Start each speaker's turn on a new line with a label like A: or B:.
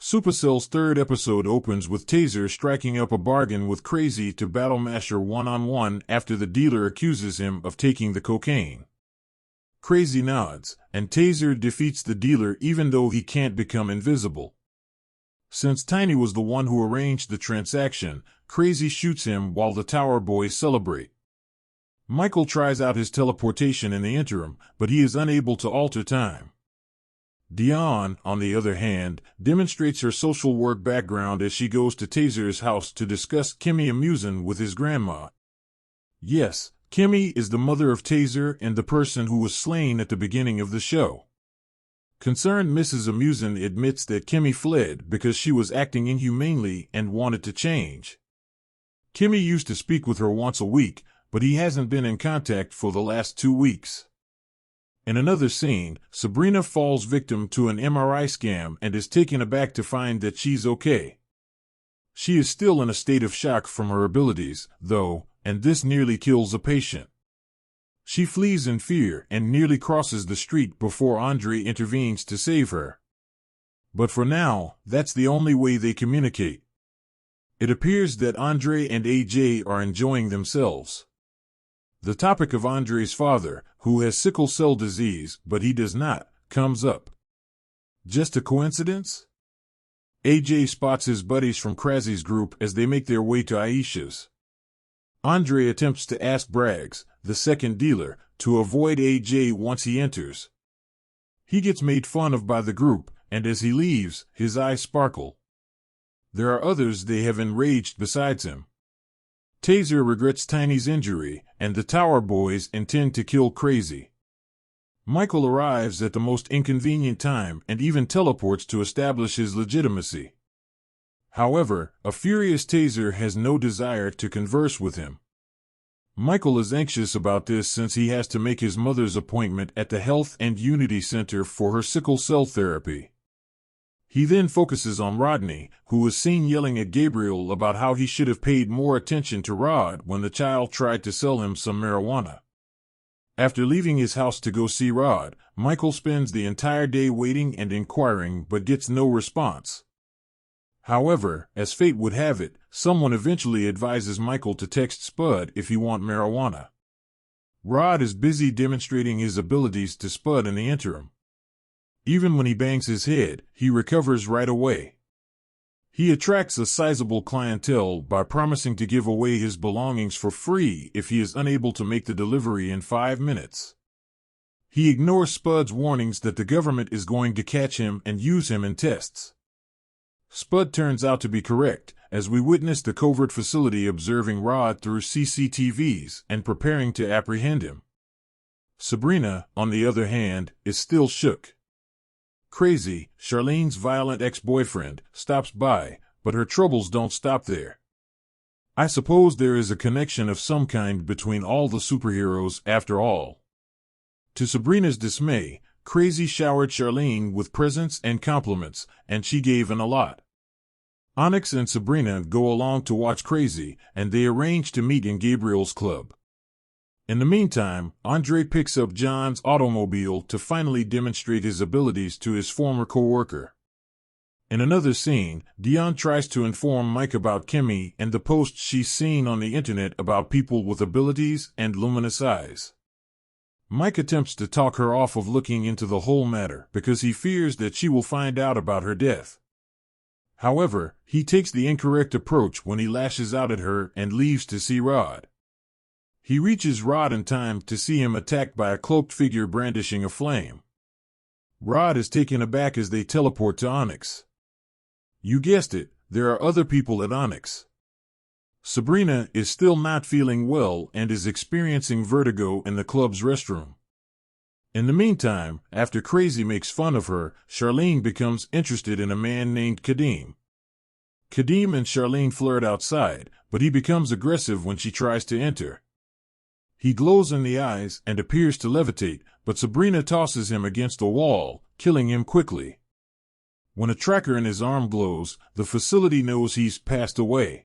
A: Supacell's third episode opens with Taser striking up a bargain with Crazy to battle Masher one-on-one after the dealer accuses him of taking the cocaine. Crazy nods, and Taser defeats the dealer even though he can't become invisible. Since Tiny was the one who arranged the transaction, Crazy shoots him while the Tower Boys celebrate. Michael tries out his teleportation in the interim, but he is unable to alter time. Dion, on the other hand, demonstrates her social work background as she goes to Taser's house to discuss Kimmy amusing with his grandma. Yes, Kimmy is the mother of Taser and the person who was slain at the beginning of the show. Concerned Mrs. Amusin admits that Kimmy fled because she was acting inhumanely and wanted to change. Kimmy used to speak with her once a week, but he hasn't been in contact for the last 2 weeks. In another scene, Sabrina falls victim to an MRI scam and is taken aback to find that she's okay. She is still in a state of shock from her abilities, though, and this nearly kills a patient. She flees in fear and nearly crosses the street before Andre intervenes to save her. But for now, that's the only way they communicate. It appears that Andre and AJ are enjoying themselves. The topic of Andre's father, who has sickle cell disease but he does not, comes up. Just a coincidence? AJ spots his buddies from Crazy's group as they make their way to Aisha's. Andre attempts to ask Braggs, the second dealer, to avoid AJ once he enters. He gets made fun of by the group, and as he leaves, his eyes sparkle. There are others they have enraged besides him. Taser regrets Tiny's injury, and the Tower Boys intend to kill Crazy. Michael arrives at the most inconvenient time and even teleports to establish his legitimacy. However, a furious Taser has no desire to converse with him. Michael is anxious about this since he has to make his mother's appointment at the Health and Unity Center for her sickle cell therapy. He then focuses on Rodney, who is seen yelling at Gabriel about how he should have paid more attention to Rod when the child tried to sell him some marijuana. After leaving his house to go see Rod, Michael spends the entire day waiting and inquiring but gets no response. However, as fate would have it, someone eventually advises Michael to text Spud if he wants marijuana. Rod is busy demonstrating his abilities to Spud in the interim. Even when he bangs his head, he recovers right away. He attracts a sizable clientele by promising to give away his belongings for free if he is unable to make the delivery in 5 minutes. He ignores Spud's warnings that the government is going to catch him and use him in tests. Spud turns out to be correct, as we witness the covert facility observing Rod through CCTVs and preparing to apprehend him. Sabrina, on the other hand, is still shook. Crazy, Charlene's violent ex-boyfriend, stops by, but her troubles don't stop there. I suppose there is a connection of some kind between all the superheroes after all. To Sabrina's dismay, Crazy showered Charlene with presents and compliments, and she gave in a lot. Onyx and Sabrina go along to watch Crazy, and they arrange to meet in Gabriel's club. In the meantime, Andre picks up John's automobile to finally demonstrate his abilities to his former co-worker. In another scene, Dion tries to inform Mike about Kimmy and the posts she's seen on the internet about people with abilities and luminous eyes. Mike attempts to talk her off of looking into the whole matter because he fears that she will find out about her death. However, he takes the incorrect approach when he lashes out at her and leaves to see Rod. He reaches Rod in time to see him attacked by a cloaked figure brandishing a flame. Rod is taken aback as they teleport to Onyx. You guessed it, there are other people at Onyx. Sabrina is still not feeling well and is experiencing vertigo in the club's restroom. In the meantime, after Crazy makes fun of her, Charlene becomes interested in a man named Kadeem. Kadeem and Charlene flirt outside, but he becomes aggressive when she tries to enter. He glows in the eyes and appears to levitate, but Sabrina tosses him against the wall, killing him quickly. When a tracker in his arm glows, the facility knows he's passed away.